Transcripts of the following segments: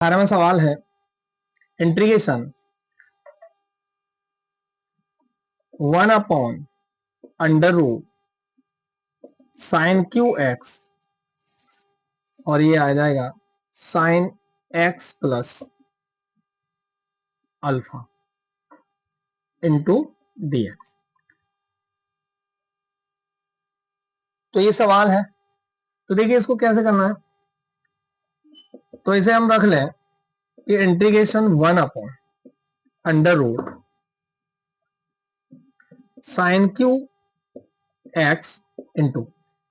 18वां सवाल है integration 1 upon under root sine q x और ये आ जाएगा sine x plus alpha into d x. तो ये सवाल है। तो देखिए इसको कैसे करना है। तो इसे हम रख लें कि integration 1 upon under root sine q x into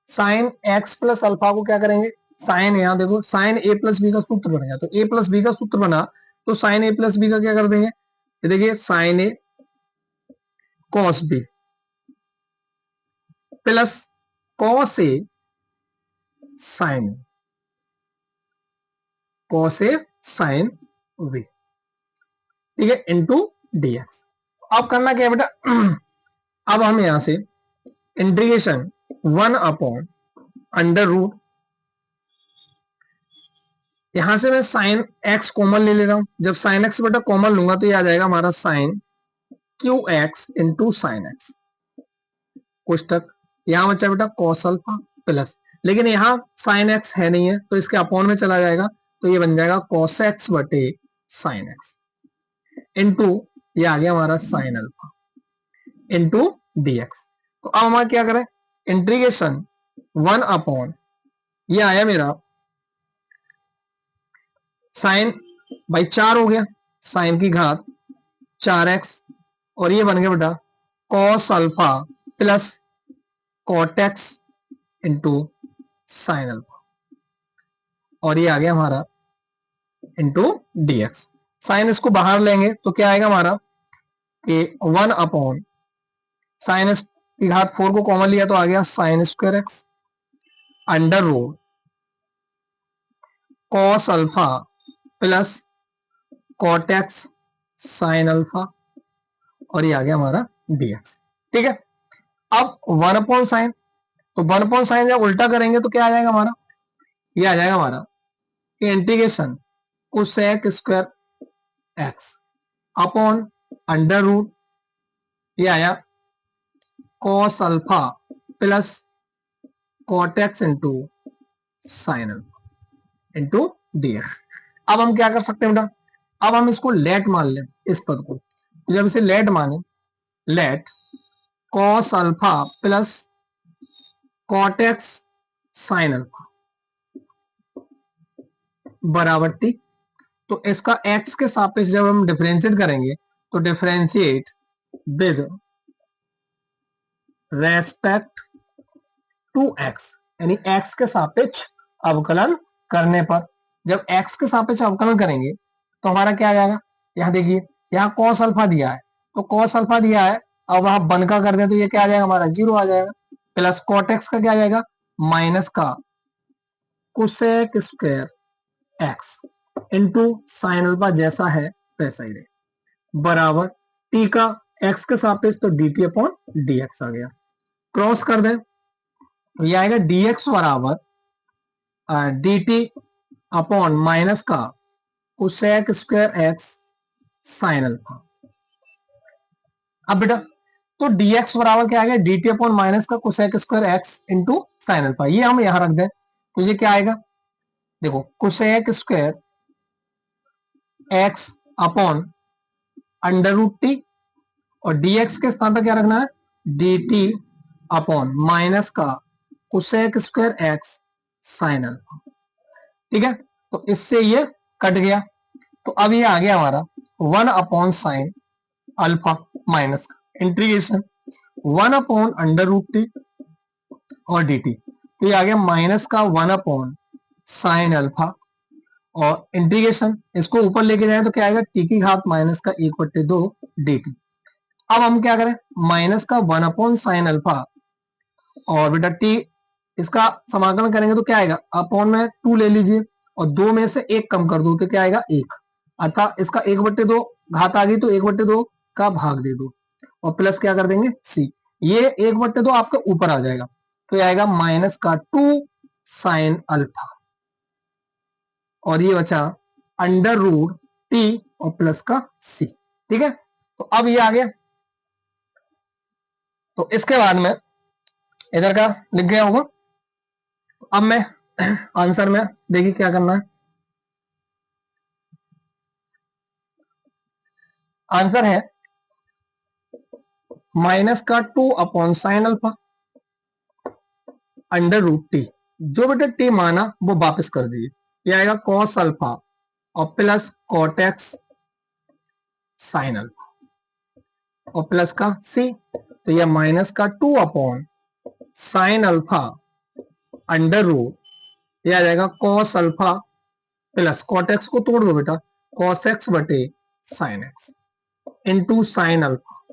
sine x plus alpha को क्या करेंगे, साइन, यहां देखो साइन ए प्लस बी का सूत्र बन गया, तो ए प्लस बी का सूत्र बना तो साइन ए प्लस बी का क्या कर देंगे, ये देखिए साइन ए कॉस बी प्लस कॉस ए साइन, कॉस ए साइन वी, ठीक है, इंटू डीएक्स। अब करना क्या है बेटा, अब हम यहां से इंटीग्रेशन 1 अपॉन अंडर रूट, यहां से मैं साइन एक्स कॉमन ले रहा हूं, जब साइन एक्स बेटा कॉमन लूंगा तो ये आ जाएगा हमारा sine q x into sine x, कुछ तक यहां बचा बेटा कॉस अल्फा प्लस, लेकिन यहां साइन एक्स है नहीं है तो इसके अपॉन में चला जाएगा, तो ये बन जाएगा कॉस एक्स बटे साइन एक्स इंटू ये आ गया हमारा साइन अल्फा इंटू डीएक्स। तो अब हमारा क्या करें, इंटीग्रेशन 1 अपॉन ये आया मेरा साइन बाई 4 हो गया, साइन की घात 4x और ये बन गया बेटा cos alpha plus cot x into sine alpha और ये आ गया हमारा इंटू डीएक्स। साइन इसको बाहर लेंगे तो क्या आएगा हमारा कि 1 अपॉन साइन की घात 4 को कॉमन लिया तो आ गया sine square x under root cos alpha plus cot x sine alpha और ये आ गया हमारा डीएक्स, ठीक है। अब 1 अपॉन साइन, तो 1 अपॉन साइन जब उल्टा करेंगे तो क्या आ जाएगा हमारा, ये आ जाएगा हमारा integration cosec square x upon under root ये आया cos alpha plus cot x into sine alpha into d x. अब हम क्या कर सकते हैं बेटा, अब हम इसको लेट मान लें इस पद को, जब इसे लेट माने, let cos alpha plus cot x sine alpha बराबर टी, तो इसका x के सापेक्ष जब हम डिफरेंशिएट करेंगे तो differentiate with respect to x, यानी x के सापेक्ष अवकलन करने पर, जब x के सापेक्ष अवकलन करेंगे तो हमारा क्या आ जाएगा, यहां देखिए यहाँ cos अल्फा दिया है, तो cos अल्फा दिया है, अब वहां वन का कर दे तो ये क्या आ जाएगा हमारा 0 आ जाएगा, प्लस cot x का क्या आ जाएगा माइनस का cosec square x into sine alpha जैसा है वैसा ही रहे बराबर टी का एक्स के सापेक्ष तो d t upon d x आ गया, क्रॉस कर दें ये आएगा dx बराबर डी टी अपॉन माइनस का cosec square x sine alpha. अब बेटा तो dx बराबर क्या आ गया, डी टी अपॉन माइनस का cosec square x into sine alpha, ये हम यहां रख दें तो ये क्या आएगा, देखो cosec square x upon under root t और dx के स्थान पर क्या रखना है डी टी अपॉन माइनस का cosec square x sine alpha, ठीक है। तो इससे ये कट गया, तो अब ये आ गया हमारा 1 अपॉन साइन अल्फा माइनस का integration 1 upon under root t और डी टी, तो ये आ गया माइनस का 1 अपॉन साइन अल्फा और इंटीग्रेशन इसको ऊपर लेके जाए तो क्या आएगा टी की घात माइनस का 1/2 डी टी। अब हम क्या करें, माइनस का 1 अपॉन साइन अल्फा और बेटा टी इसका समाकलन करेंगे तो क्या आएगा, अपॉन में 2 ले लीजिए और 2 में से 1 कम कर दो तो क्या आएगा 1, अर्थात इसका 1/2 घात आ गई तो 1/2 का भाग दे दो और प्लस क्या कर देंगे सी, ये 1/2 आपका ऊपर आ जाएगा तो ये आएगा माइनस का 2 साइन अल्फा और ये बचा अंडर रूट टी और प्लस का सी। ठीक है, तो अब ये आ गया। तो इसके बाद में इधर का लिख गया होगा। अब मैं आंसर में देखिए क्या करना है। आंसर है माइनस का 2 upon sine alpha under root t. जो बेटा टी माना वो वापस कर दीजिए। ये आएगा कॉस अल्फा और प्लस कॉटेक्स साइन अल्फा और प्लस का सी। तो यह माइनस का 2 upon sine alpha under root, यह आ जाएगा कॉस अल्फा प्लस कॉटेक्स को तोड़ दो बेटा, कॉस एक्स बटे sine x into sine alpha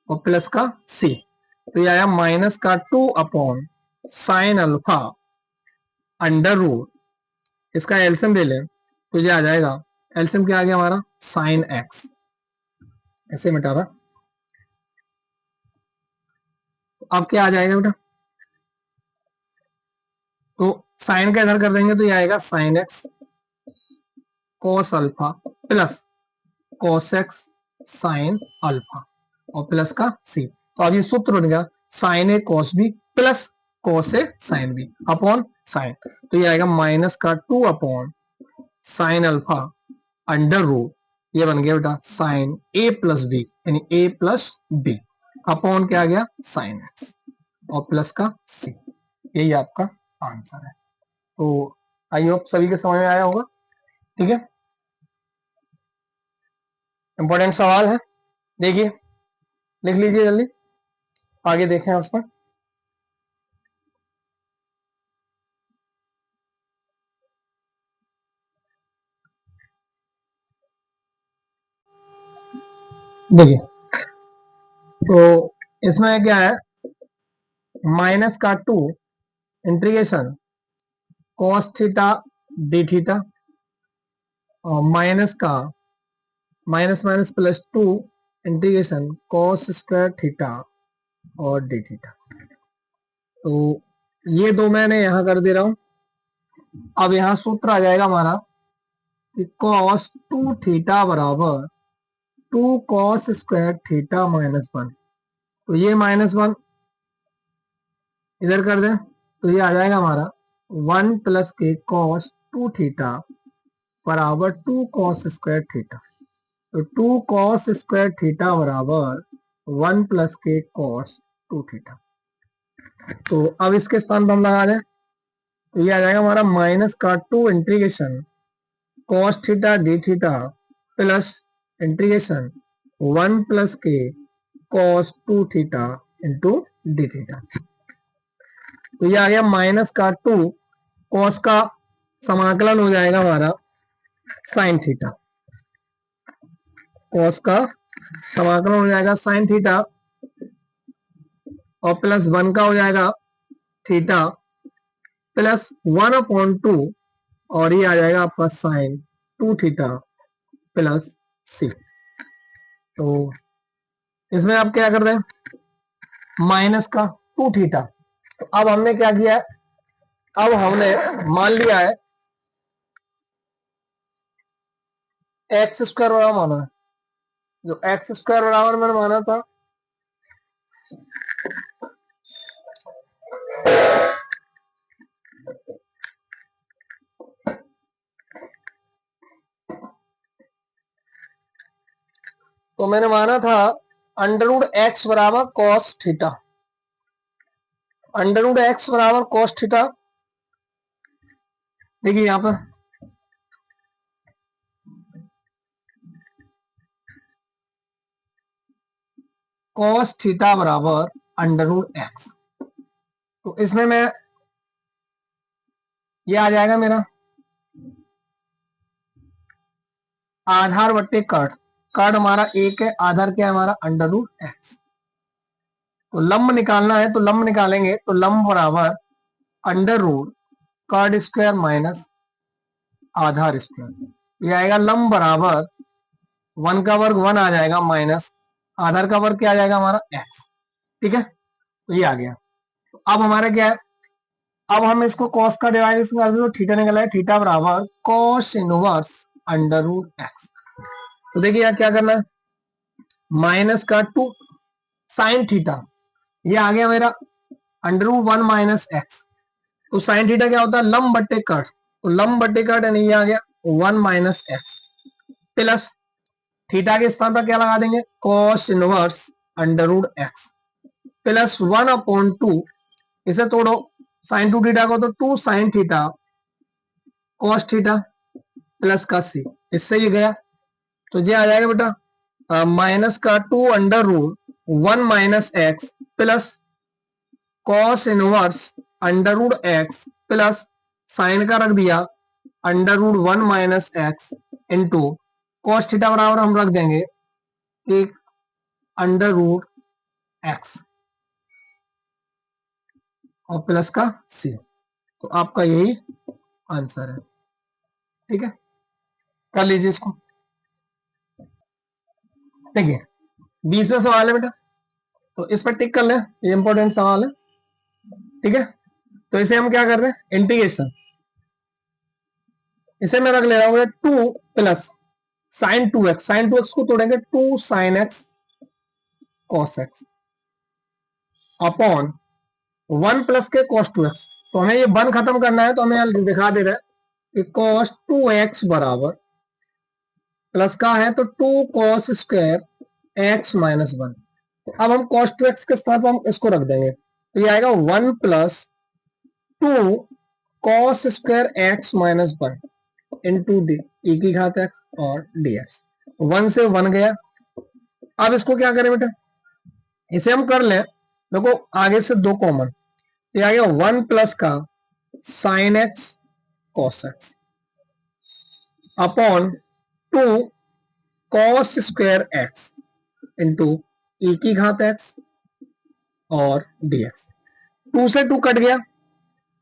और प्लस का सी। तो यह आया माइनस का 2 upon sine alpha under root, इसका एल्सियम ले लें तो ये आ जाएगा, एल्सियम क्या आ गया हमारा साइन एक्स, ऐसे मिटा रहा। अब क्या आ जाएगा बेटा, तो साइन का इधर कर देंगे तो ये आएगा sine x cos alpha plus cos x sine alpha और प्लस का सी। तो अब ये सूत्र बन गया साइन ए कॉस बी प्लस कॉस ए साइन बी अपॉन साइन। तो ये आएगा माइनस का 2 upon sine alpha under root, ये बन गया बेटा साइन ए प्लस बी, यानी ए प्लस बी अपॉन क्या आ गया साइन एक्स और प्लस का सी। यही आपका आंसर है। तो आई होप सभी के समझ में आया होगा। ठीक है, इंपॉर्टेंट सवाल है, देखिए लिख लीजिए जल्दी, आगे देखें उसमें। देखिए तो इसमें क्या है, माइनस का 2 integration cos theta d theta और माइनस का minus minus plus 2 integration cos square theta और डी थीटा। तो ये दो मैंने यहां कर दे रहा हूं। अब यहां सूत्र आ जाएगा हमारा कि कॉस 2 थीटा बराबर 2 कॉस स्क्वायर थीटा माइनस 1। तो ये माइनस 1 इधर कर दें तो ये आ जाएगा हमारा 1 प्लस के कॉस 2 थीटा बराबर 2 कॉस स्क्वायर थीटा। तो 2 कॉस स्क्वायर थीटा बराबर 1 प्लस के कॉस 2 थीटा। तो अब इसके स्थान पर हम लगा दें तो ये आ जाएगा हमारा माइनस का 2 integration cos theta d theta plus integration 1 plus के cos 2 theta into d theta. तो ये आ गया माइनस का 2 कॉस का समाकलन हो जाएगा हमारा साइन थीटा, कॉस का समाकलन हो जाएगा साइन थीटा और प्लस 1 का हो जाएगा थीटा प्लस 1/2 और ये आ जाएगा आपका साइन 2 थीटा प्लस सी। तो इसमें आप क्या कर रहे हैं माइनस का 2 थीटा। तो अब हमने क्या किया है, अब हमने मान लिया है एक्स स्क्वायर बराबर माना है। जो एक्स स्क्वायर बराबर मैंने माना था तो मैंने माना था अंडर रूट एक्स बराबर cos theta, under root x बराबर कॉस थीटा। देखिए यहां पर कॉस थीटा बराबर अंडर रूट एक्स। तो इसमें मैं ये आ जाएगा मेरा आधार बट्टे कट, कट हमारा एक है, आधार क्या है हमारा अंडर रूट एक्स। तो लंब निकालना है तो लंब निकालेंगे तो लंब बराबर अंडर रूट कट स्क्वायर माइनस आधार स्क्वायर। ये आएगा लंब बराबर 1 का वर्ग 1 आ जाएगा माइनस आधार का वर्ग क्या आ जाएगा हमारा एक्स। ठीक है, तो ये आ गया। तो अब हमारा क्या है अब हम इसको कॉस का डेरिवेशन कर दे तो थीटा निकला है, थीटा बराबर cos inverse under root x. तो देखिए यार क्या करना है, माइनस का 2 साइन थीटा, ये आ गया मेरा अंडर रूट 1 माइनस एक्स। तो साइन थीटा क्या होता है, लंब बट्टे कट, तो लंब बट्टे कट यानी ये आ गया 1 माइनस एक्स प्लस थीटा के स्थान पर क्या लगा देंगे, cos inverse under root x plus 1/2, इसे तोड़ो साइन 2 थीटा को, तो 2 sine theta cos theta plus का सी, इससे ये गया तो ये आ जाएगा बेटा माइनस का 2 under root 1 minus x plus cos inverse under root x plus sine का रख दिया under root 1 minus x into cos theta बराबर हम रख देंगे एक अंडर रूट एक्स और प्लस का सी। तो आपका यही आंसर है, ठीक है, कर लीजिए इसको। देखिए 20वां सवाल है बेटा, तो इस पर टिक कर लें, ये इंपॉर्टेंट सवाल है, ठीक है। तो इसे हम क्या कर रहे हैं, इंटीग्रेशन, इसे मैं रख ले रहा हूं 2 plus sign 2x, sign 2x को तोड़ेंगे 2 sine x cos x upon 1 plus के कॉस 2x। तो हमें ये 1 खत्म करना है, तो हमें यहाँ दिखा दे रहा है कि कॉस 2x बराबर प्लस का है तो 2 कॉस स्क्वायर x माइनस 1। तो अब हम कॉस 2x के स्थान पर हम इसको रख देंगे, तो ये आएगा 1 plus 2 cos square x minus 1 into D e की घात x और dx। 1 से 1 गया। अब इसको क्या करें बेटा, इसे हम कर लें, देखो आगे से 2 कॉमन, ये आ गया 1 प्लस का sine x cos x upon 2 cos square x into e की घात x और dx। 2 से 2 कट गया।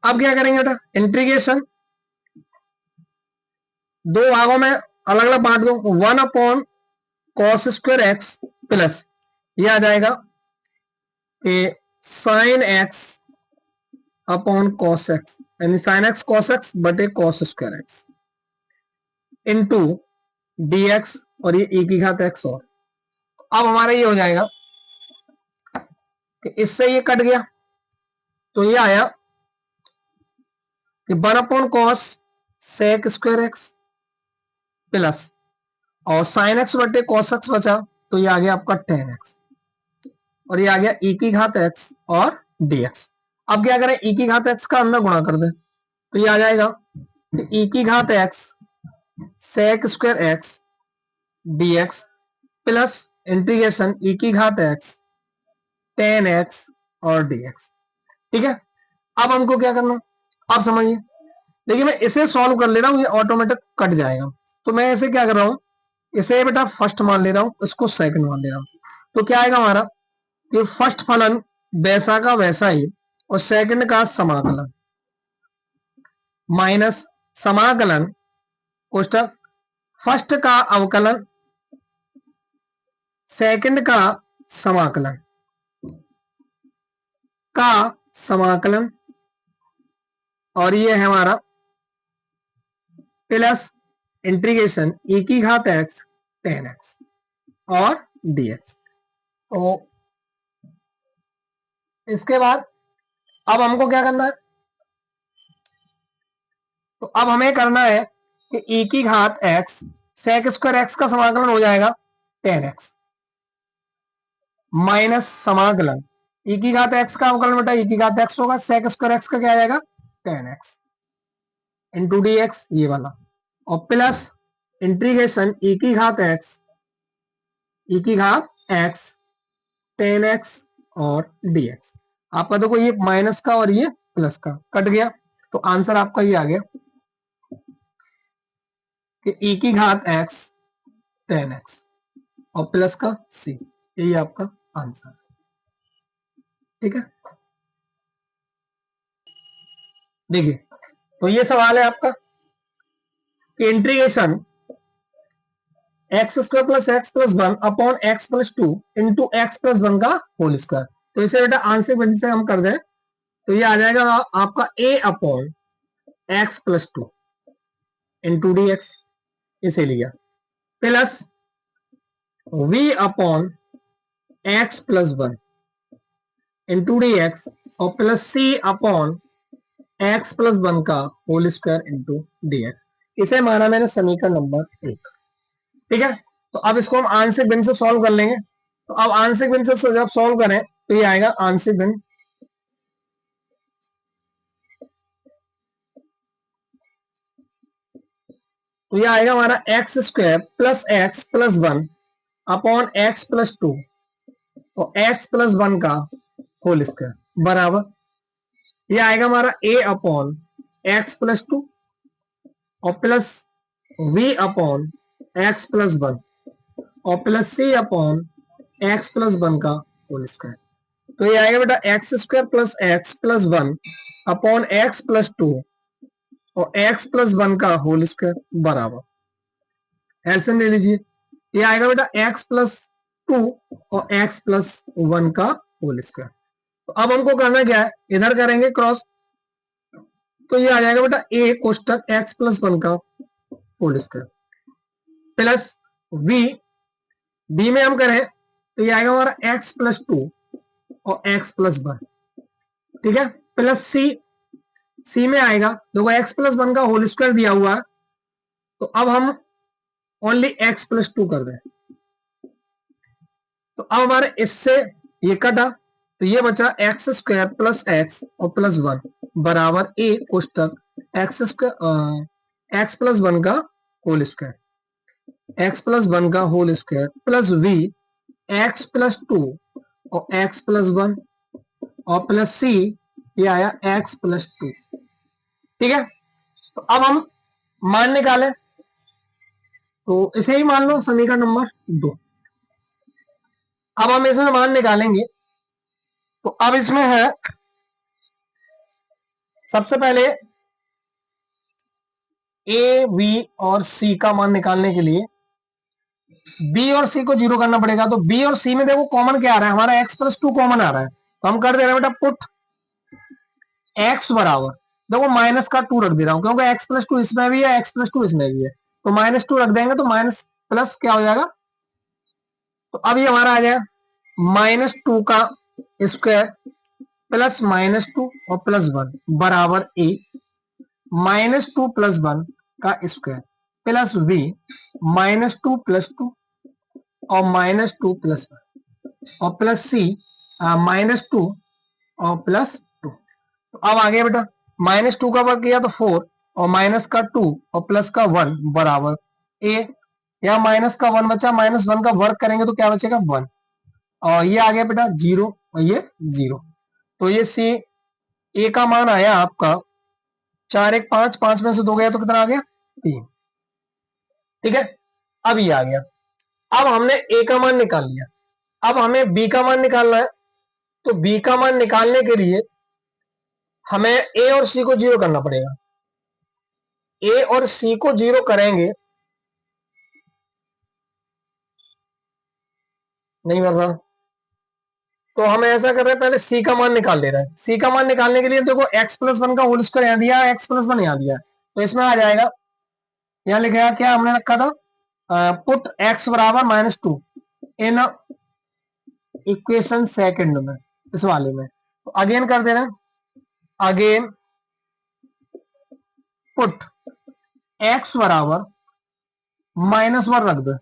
अब क्या करेंगे बेटा, इंटीग्रेशन दो भागों में अलग अलग बांट दो, 1 upon cos square x plus ये आ जाएगा कि sine x upon cos x, यानी साइन एक्स कॉस एक्स बटे cos square x into dx और ये e की घात x। और अब हमारा ये हो जाएगा कि इससे ये कट गया, तो ये आया कि 1 upon cosec square x plus और साइन एक्स बटे कॉस एक्स बचा, तो ये आ गया आपका टेन एक्स और ये आ गया e की घात x और dx। अब क्या करें, e की घात x का अंदर गुणा कर दें, तो ये आ जाएगा e की घात x sec square x dx plus integration e की घात x टेन एक्स और dx, ठीक है। अब हमको क्या करना, आप समझिए, देखिए मैं इसे सॉल्व कर ले रहा हूं, ये ऑटोमेटिक कट जाएगा। तो मैं इसे क्या कर रहा हूं, इसे बेटा फर्स्ट मान ले रहा हूं, इसको सेकंड मान ले रहा हूं। तो क्या आएगा हमारा कि फर्स्ट फलन वैसा का वैसा ही और सेकंड का समाकलन माइनस समाकलन कोष्टक फर्स्ट का अवकलन सेकंड का समाकलन का समाकलन और ये है हमारा प्लस इंटीग्रेशन e की घात x टेन एक्स और dx। तो इसके बाद अब हमको क्या करना है, तो अब हमें करना है कि e की घात x सेक स्क्वायर x का समाकलन हो जाएगा टेन एक्स माइनस समाकलन e की घात x का अवकलन बेटा e की घात x होगा, सेक स्क्वायर x का क्या आ जाएगा ten x into d x ये वाला और प्लस इंटीग्रेशन e की घात x टेन एक्स और dx। आपका देखो ये माइनस का और ये प्लस का कट गया, तो आंसर आपका ये आ गया कि e की घात x टेन एक्स और प्लस का c, यही आपका आंसर, ठीक है। देखिए तो ये सवाल है आपका कि integration x square plus x plus 1 upon x plus 2 into x plus 1 का होल स्क्वायर। तो इसे बेटा आंशिक विधि से हम कर दें तो ये आ जाएगा आपका a upon x plus 2 into d x, इसे लिया, plus v upon x plus 1 into d x, और plus c upon x plus 1 का whole square into d x. इसे माना मैंने समीकरण नंबर 1। ठीक है, तो अब इसको हम आंशिक भिन्न से सॉल्व कर लेंगे। तो अब आंशिक भिन्न से जब सॉल्व करें तो ये आएगा आंशिक भिन्न, तो ये आएगा हमारा x square plus x plus 1 upon x plus 2 और एक्स प्लस 1 का होल स्क्वायर बराबर, ये आएगा हमारा a अपॉन एक्स प्लस 2 और plus v upon x plus 1 और plus c upon x plus 1 का होल स्क्वायर। तो ये आएगा बेटा x square plus x plus 1 upon x plus 2 और एक्स प्लस 1 का होल स्क्वायर बराबर, एलसीएम ले लीजिए, ये आएगा बेटा एक्स प्लस 2 और एक्स प्लस 1 का होल स्क्वायर। तो अब हमको करना क्या है, इधर करेंगे क्रॉस, तो ये आ जाएगा बेटा a कोष्टक एक्स प्लस 1 का होल स्क्वायर प्लस b में हम करें तो ये आएगा हमारा x प्लस 2 और x प्लस 1, ठीक है, प्लस c में आएगा, देखो x प्लस 1 का होल स्क्वायर दिया हुआ है, तो अब हम ओनली x प्लस 2 कर दें, तो अब हमारे इससे ये कटा, तो ये बचा एक्स स्क्वायर प्लस एक्स और प्लस 1 बराबर a कोष्टक एक्स स्क्वायर एक्स प्लस 1 का होल स्क्वायर, एक्स प्लस 1 का whole square plus v x plus 2 और एक्स प्लस 1 और प्लस c, ये आया एक्स प्लस 2। ठीक है, तो अब हम मान निकालें, तो इसे ही मान लो समीकरण नंबर 2। अब हम इसमें मान निकालेंगे, तो अब इसमें है सबसे पहले a v और c का मान निकालने के लिए b और c को जीरो करना पड़ेगा। तो b और c में देखो कॉमन क्या आ रहा है, हमारा x प्लस 2 कॉमन आ रहा है, तो हम कर दे रहे हैं बेटा पुट x बराबर, देखो माइनस का 2 रख दे रहा हूं क्योंकि x प्लस 2 इसमें भी है, x प्लस 2 इसमें भी है, तो माइनस 2 रख देंगे तो माइनस प्लस क्या हो जाएगा, तो अब ये हमारा आ जाएगा माइनस 2 का स्क्वायर प्लस माइनस 2 और प्लस 1 बराबर a माइनस 2 प्लस 1 का square plus v minus 2 plus 2 और माइनस 2 प्लस 1 और प्लस c माइनस 2 और प्लस 2। तो अब आ गया बेटा माइनस 2 का वर्ग किया तो 4 और माइनस का 2 और प्लस का 1 बराबर a, या माइनस का 1 बचा, माइनस 1 का वर्ग करेंगे तो क्या बचेगा 1, और ये आ गया बेटा 0 और ये 0, तो ये सी ए का मान आया आपका 4 1 5, 5 में से 2 गया तो कितना आ गया 3। ठीक है, अब ये आ गया, अब हमने ए का मान निकाल लिया, अब हमें बी का मान निकालना है, तो बी का मान निकालने के लिए हमें ए और सी को जीरो करना पड़ेगा, ए और सी को जीरो करेंगे, नहीं बन रहा, तो हम ऐसा कर रहे हैं पहले सी का मान निकाल ले रहे हैं। सी का मान निकालने के लिए देखो एक्स प्लस 1 का होल स्क्वायर यहां दिया है, एक्स प्लस 1 यहां दिया है, तो इसमें आ जाएगा, यहां लिखा क्या हमने रखा था, पुट एक्स बराबर माइनस 2 इन इक्वेशन सेकंड में, इस वाले में, तो अगेन कर दे रहे हैं, अगेन पुट एक्स बराबर माइनस 1 रख दो,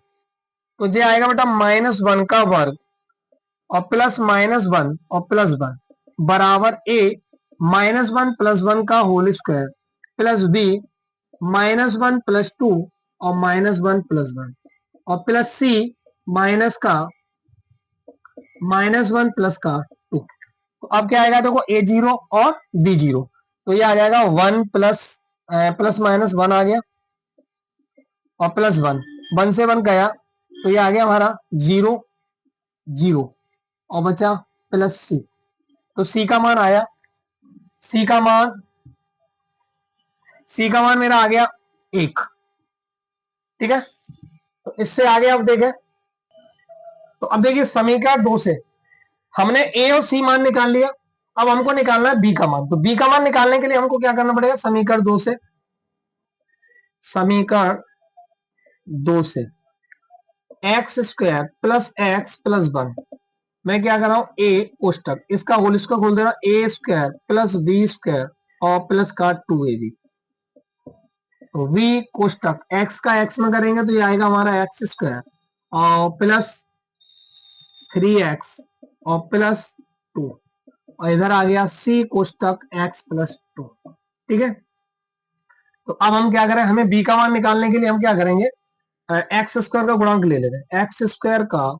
तो ये आएगा बेटा माइनस 1 का वर्ग और प्लस माइनस 1 और प्लस 1 बराबर a माइनस 1 प्लस 1 का whole square plus b minus 1 plus 2 और माइनस 1 प्लस 1 और प्लस c माइनस 1 प्लस का 2। तो अब क्या आएगा देखो a 0 और b 0, तो ये आ जाएगा 1 प्लस माइनस 1 आ गया और प्लस 1 से 1 गया, तो ये आ गया हमारा 0 0 और बचा प्लस सी, तो सी का मान आया, सी का मान मेरा आ गया 1। ठीक है, तो इससे आगे अब देखें, तो अब देखिए समीकरण 2 से हमने ए और सी मान निकाल लिया, अब हमको निकालना है बी का मान, तो बी का मान निकालने के लिए हमको क्या करना पड़ेगा, समीकरण 2 से, समीकरण 2 से x square plus x plus 1, मैं क्या कर रहा हूं, ए कोष्टक, इसका होल स्क्वायर खोल दे रहा हूं, ए स्क्वायर प्लस बी स्क्वायर और प्लस का 2ab, तो v कोष्टक x का x में करेंगे तो ये आएगा हमारा एक्स स्क्वायर और प्लस 3x और प्लस 2, और इधर आ गया c कोष्टक x प्लस 2। ठीक है, तो अब हम क्या करें, हमें b का मान निकालने के लिए हम क्या करेंगे, एक्स स्क्वायर का गुणांक ले लेते हैं, एक्स स्क्वायर का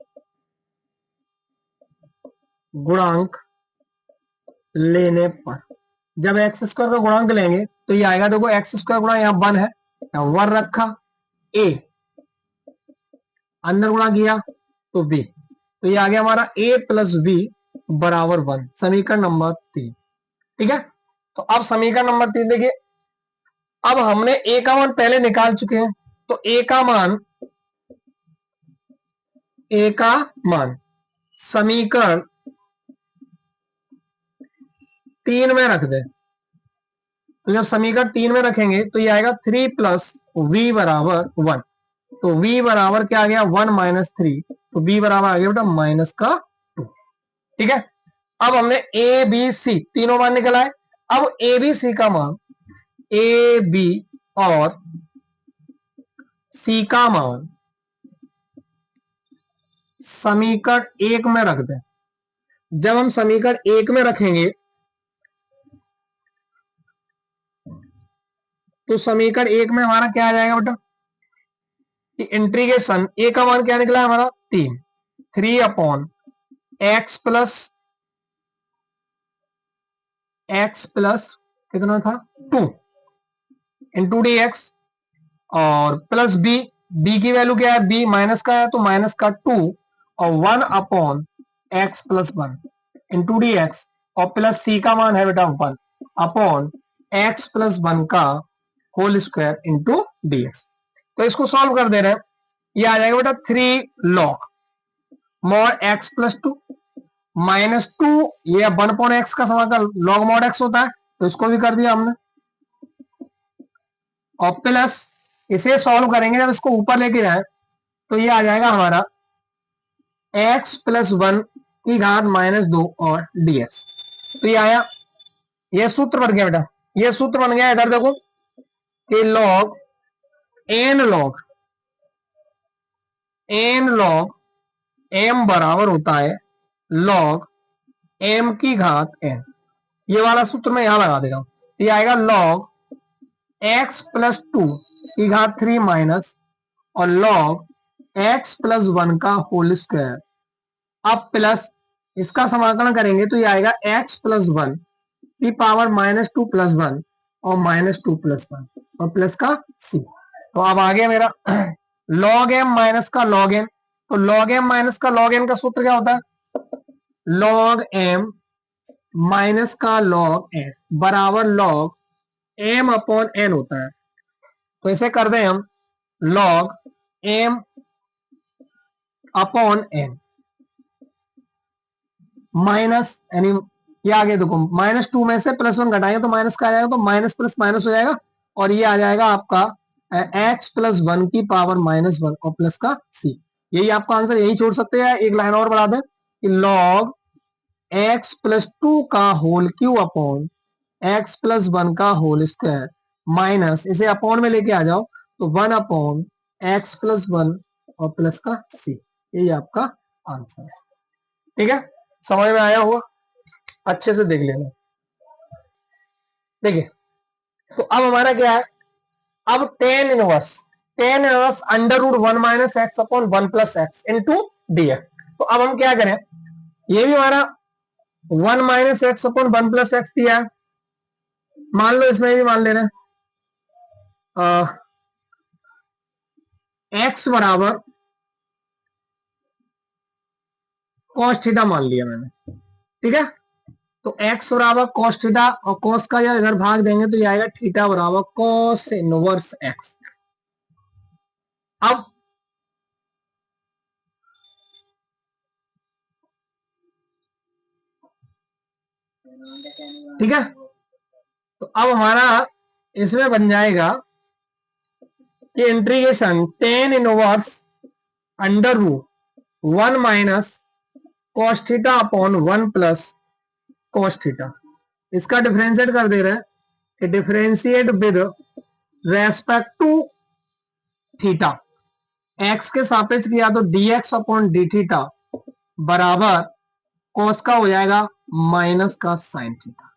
गुणांक लेने पर, जब एक्स स्क्वायर का गुणांक लेंगे तो ये आएगा, देखो एक्स स्क्वायर गुणा यहाँ 1 है, यहाँ 1 रखा, a अंदर गुणा किया तो b, तो ये आ गया हमारा a प्लस बी बराबर 1, समीकरण नंबर 3। ठीक है, तो अब समीकरण नंबर 3 देखिए, अब हमने a का मान पहले निकाल चुके हैं, तो a का मान समीकरण 3 में रख दे, तो जब समीकरण 3 में रखेंगे तो ये आएगा 3 प्लस वी बराबर 1, तो v बराबर क्या आ गया 1 माइनस 3, तो b बराबर आ गया बेटा माइनस का 2। ठीक है, अब हमने ए बी सी तीनों मान निकला है, अब ए बी सी का मान, ए बी और सी का मान समीकरण 1 में रख दें, जब हम समीकरण 1 में रखेंगे तो समीकरण 1 में हमारा क्या आ जाएगा बेटा, इंटीग्रेशन ए का मान क्या निकला है हमारा 3, 3 अपॉन एक्स प्लस कितना था 2 इंटू डी एक्स, और प्लस बी, बी की वैल्यू क्या है, बी माइनस का है तो माइनस का 2 और 1 upon x plus 1 into d x, और प्लस सी का मान है बेटा 1 अपॉन एक्स प्लस 1 का whole square into d x. तो इसको सॉल्व कर दे रहे हैं, ये आ जाएगा बेटा 3 log mod x plus 2 minus 2, ये 1 अपॉन एक्स का समाकल लॉग मॉड एक्स होता है, तो इसको भी कर दिया हमने, और प्लस इसे सॉल्व करेंगे, जब इसको ऊपर लेके जाए तो ये आ जाएगा हमारा x प्लस 1 की घात माइनस 2 और dx, तो ये आया, ये सूत्र बन गया बेटा, ये सूत्र बन गया, इधर देखो कि लॉग एन लॉग m बराबर होता है लॉग m की घात n, ये वाला सूत्र मैं यहां लगा देगा, ये आएगा लॉग x प्लस 2 की घात 3 माइनस और लॉग x प्लस 1 का होल स्क्वायर, अब प्लस इसका समाकलन करेंगे तो ये आएगा x प्लस 1 की पावर माइनस 2 प्लस 1 और माइनस 2 प्लस 1 और प्लस का c, तो अब आ गया मेरा log m माइनस का log n, तो log m माइनस का log n का सूत्र क्या होता है, log m माइनस का log n बराबर log m अपॉन n होता है, तो इसे कर दें हम log m upon n minus, यानी ये आगे देखो माइनस 2 में से प्लस 1 घटाएंगे तो माइनस का आ जाएगा, तो माइनस प्लस माइनस हो जाएगा, और ये आ जाएगा आपका x प्लस 1 की पावर माइनस 1 और प्लस का c, यही आपका आंसर, यही छोड़ सकते हैं, एक लाइन और बढ़ा दें कि log x प्लस 2 का whole cube upon x plus 1 का होल स्क्वायर माइनस, इसे अपॉन में लेके आ जाओ तो 1 अपॉन x प्लस 1 और प्लस का c, यही आपका आंसर है। ठीक है, समझ में आया हुआ, अच्छे से देख लेना। देखिए, तो अब हमारा क्या है, अब tan inverse under root 1 minus x upon 1 plus x into d x, तो अब हम क्या करें, ये भी हमारा 1 minus x upon 1 plus x दिया है, मान लो इसमें भी मान ले रहे हैं एक्स बराबर कॉस थीटा मान लिया मैंने। ठीक है, तो x बराबर कॉस थीटा और कॉस का या इधर भाग देंगे तो ये आएगा थीटा बराबर कॉस इनवर्स एक्स। अब ठीक है, तो अब हमारा इसमें बन जाएगा कि integration tan inverse under root 1 minus cos theta upon 1 plus cos theta. इसका डिफरेंशिएट कर दे रहे हैं कि differentiate with respect to theta, x के सापेक्ष किया तो dx अपॉन डी थीटा बराबर कॉस का हो जाएगा माइनस का साइन थीटा,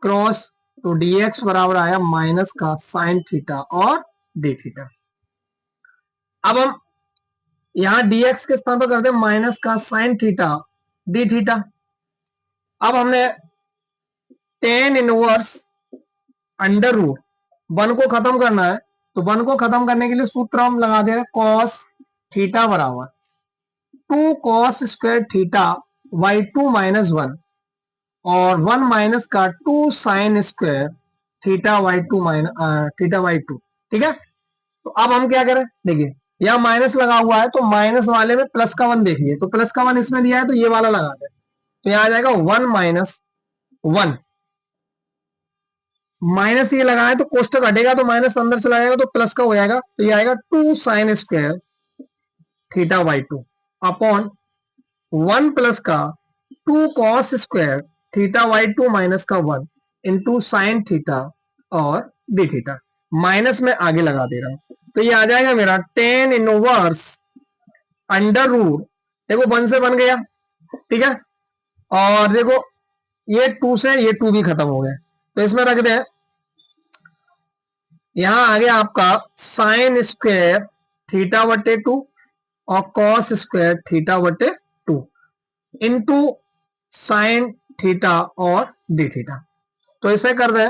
क्रॉस तो dx बराबर आया माइनस का साइन थीटा और डी थीटा। अब हम यहां dx के स्थान पर करते हैं माइनस का साइन थीटा डी थीटा। अब हमने टेन इनवर्स अंडर रूट 1 को खत्म करना है, तो 1 को खत्म करने के लिए सूत्र हम लगा दे रहे हैं कॉस थीटा बराबर 2 cos square theta by 2 minus 1 और 1 माइनस का 2 sine square theta by 2 minus theta by 2। ठीक है, तो अब हम क्या करें, देखिए यहां माइनस लगा हुआ है तो माइनस वाले में प्लस का 1 देखिए, तो प्लस का 1 इसमें दिया है तो ये वाला लगा दे, तो यहां आ जाएगा 1 माइनस 1, माइनस ये लगाए तो कोष्टक हटेगा तो माइनस अंदर चला जाएगा तो प्लस का हो जाएगा, तो ये आएगा 2 sine square theta by 2 upon 1 plus का 2 cos square theta by 2 minus का 1 इंटू साइन थीटा और डी थीटा। माइनस में आगे लगा दे रहा हूं, तो ये आ जाएगा मेरा टेन इनवर्स अंडर रूट, देखो 1 से बन गया, ठीक है, और देखो ये 2 से ये 2 भी खत्म हो गया, तो इसमें रख दें, यहां आ गया आपका साइन स्क्वायर थीटा बटे 2 और कॉस स्क्वायर थीटा बटे 2 इंटू साइन थीटा और डी थीटा। तो इसे कर दें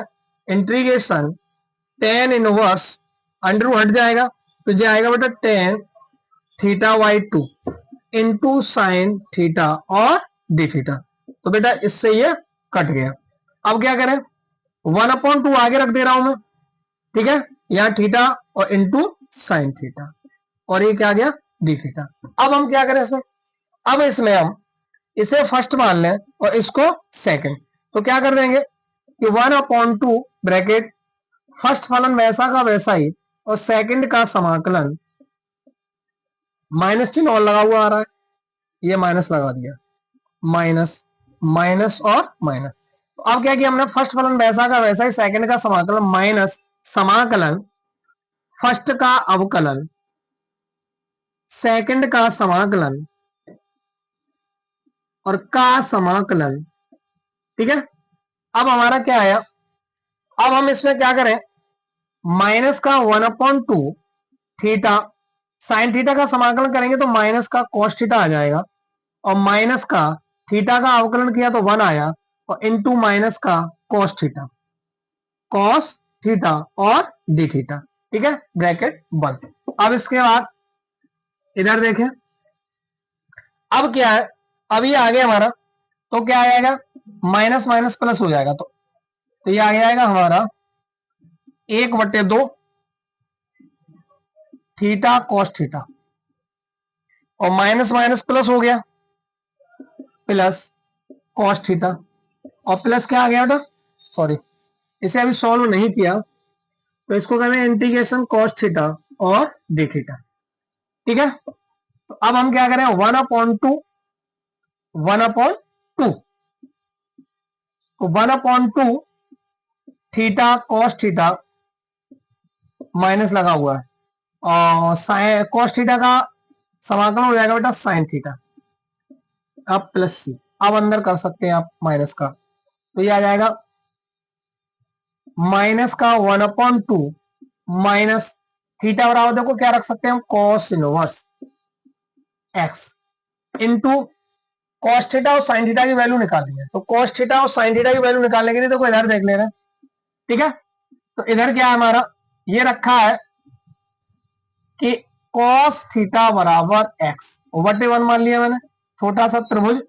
इंटीग्रेशन टेन इनवर्स अंडर हट जाएगा तो ये आएगा बेटा tan theta by 2 into sine theta और डी थीटा। तो बेटा इससे ये कट गया। अब क्या करें, 1/2 आगे रख दे रहा हूं मैं, ठीक है, यहाँ थीटा और इंटू साइन थीटा और ये क्या आ गया डी थीटा। अब हम क्या करें इसमें, अब इसमें हम इसे फर्स्ट मान लें और इसको सेकंड, तो क्या कर देंगे कि 1/2 ब्रैकेट फर्स्ट फलन वैसा का वैसा ही और सेकंड का समाकलन, माइनस चिन्ह और लगा हुआ आ रहा है, ये माइनस लगा दिया, माइनस माइनस और माइनस। तो अब क्या किया हमने, फर्स्ट फलन वैसा का वैसा ही, सेकंड का समाकलन माइनस समाकलन फर्स्ट का अवकलन सेकंड का समाकलन और का समाकलन, ठीक है। अब हमारा क्या आया, अब हम इसमें क्या करें, माइनस का 1/2 थीटा साइन थीटा का समाकलन करेंगे तो माइनस का कॉस थीटा आ जाएगा और माइनस का थीटा का अवकलन किया तो 1 आया और इनटू माइनस का कॉस थीटा और डी थीटा, ठीक है, ब्रैकेट बंद। अब इसके बाद इधर देखें, अब क्या है, अब ये आ गया हमारा, तो क्या आएगा, माइनस माइनस प्लस हो जाएगा, तो ये आ जाएगा हमारा 1/2 थीटा कॉस थीटा और माइनस माइनस प्लस हो गया प्लस कॉस थीटा और प्लस क्या आ गया बेटा, सॉरी इसे अभी सॉल्व नहीं किया, तो इसको कहते हैं इंटीग्रेशन कॉस थीटा और डी थीटा, ठीक है। तो अब हम क्या करें, 1/2 तो 1/2 थीटा कॉस थीटा माइनस लगा हुआ है और कॉस थीटा का समाकलन हो जाएगा बेटा साइन थीटा, अब प्लस सी, अब अंदर कर सकते हैं आप माइनस का, तो ये आ जाएगा माइनस का 1/2 माइनस थीटा बराबर देखो क्या रख सकते हैं हम, cos inverse x into cos theta और साइन थीटा की वैल्यू निकालनी है, तो कॉस थीटा और साइन थीटा की वैल्यू निकालने के लिए देखो इधर देख ले रहे हैं, ठीक है। तो इधर क्या है हमारा, ये रखा है कि कॉस थीटा बराबर एक्स 1/1 मान लिया मैंने, छोटा सा त्रिभुज,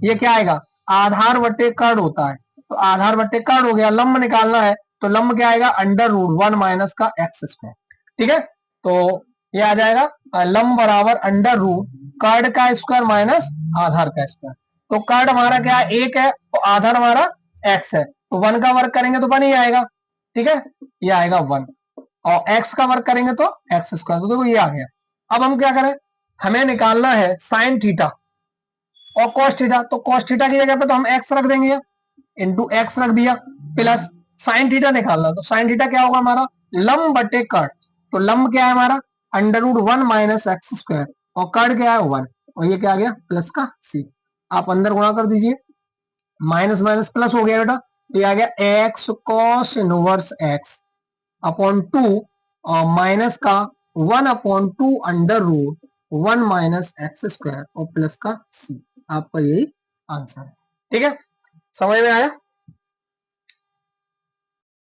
ये क्या आएगा, आधार बटे कर्ण होता है, तो आधार बटे कर्ण हो गया, लंब निकालना है तो लंब क्या आएगा, √1 माइनस का एक्स स्क्वायर, ठीक है। तो ये आ जाएगा लंब बराबर √, कर्ण का स्क्वायर माइनस आधार का स्क्वायर, तो कर्ण हमारा क्या है 1 है और आधार हमारा एक्स है तो 1 का वर्क करेंगे तो 1 ही आएगा, ठीक है, ये आएगा 1। और एक्स का वर्क करेंगे तो एक्स स्क्वायर, तो देखो ये आ गया। अब हम क्या करें, हमें निकालना है साइन थीटा और कॉस थीटा, तो कॉस थीटा की जगह पे तो हम एक्स रख देंगे, इंटू एक्स रख दिया, प्लस साइन थीटा निकालना, तो साइन थीटा क्या होगा हमारा, लंब बटे कट, तो लंब क्या है हमारा √1 माइनस एक्स स्क्वायर, और कट क्या है 1, और ये क्या आ गया प्लस का सी। आप अंदर गुणा कर दीजिए, माइनस माइनस प्लस हो गया बेटा, तो ये आ गया x cos inverse x upon 2 और माइनस का 1/2 √1 माइनस एक्स स्क्वायर और प्लस का सी। आपका यही आंसर है, ठीक है, समझ में आया।